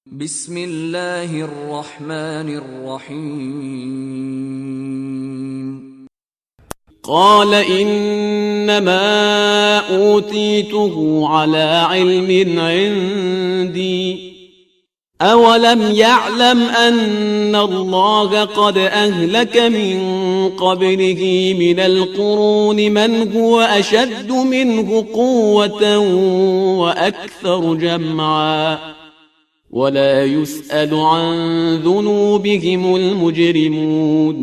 بسم اللہ الرحمن الرحیم قال انما اوتیته على علم عندي اولم يعلم ان الله قد اهلك من قبله من القرون من هو اشد منه قوة واكثر جمعا ولا يسأل عن ذنوبهم المجرمون۔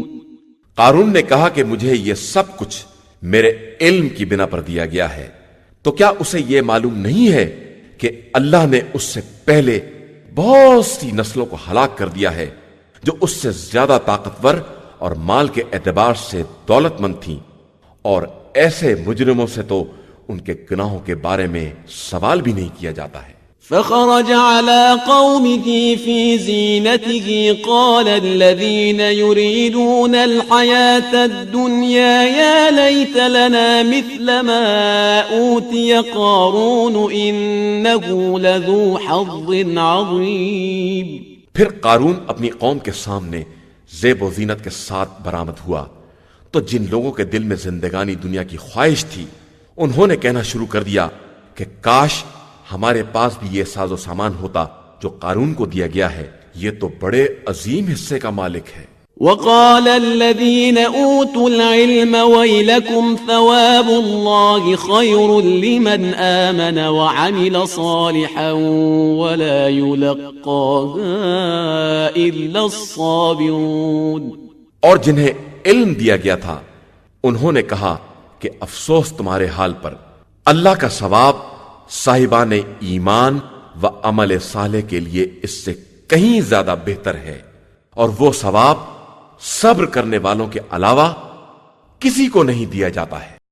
قارون نے کہا کہ مجھے یہ سب کچھ میرے علم کی بنا پر دیا گیا ہے، تو کیا اسے یہ معلوم نہیں ہے کہ اللہ نے اس سے پہلے بہت سی نسلوں کو ہلاک کر دیا ہے جو اس سے زیادہ طاقتور اور مال کے اعتبار سے دولت مند تھیں، اور ایسے مجرموں سے تو ان کے گناہوں کے بارے میں سوال بھی نہیں کیا جاتا ہے۔ فخرج على قومه في زينته قال الذين يريدون الحياة الدنيا يا ليت لنا مثل ما أوتي قارون إنه لذو حظ عظيم۔ پھر قارون اپنی قوم کے سامنے زیب و زینت کے ساتھ برآمد ہوا تو جن لوگوں کے دل میں زندگانی دنیا کی خواہش تھی انہوں نے کہنا شروع کر دیا کہ کاش ہمارے پاس بھی یہ ساز و سامان ہوتا جو قارون کو دیا گیا ہے، یہ تو بڑے عظیم حصے کا مالک ہے۔ وقال الذين اوتوا العلم ويلكم ثواب الله خير لمن آمن وعمل صالحا ولا يلقاها الا الصابرون۔ اور جنہیں علم دیا گیا تھا انہوں نے کہا کہ افسوس تمہارے حال پر، اللہ کا ثواب صاحبان ایمان و عمل صالح کے لیے اس سے کہیں زیادہ بہتر ہے، اور وہ ثواب صبر کرنے والوں کے علاوہ کسی کو نہیں دیا جاتا ہے۔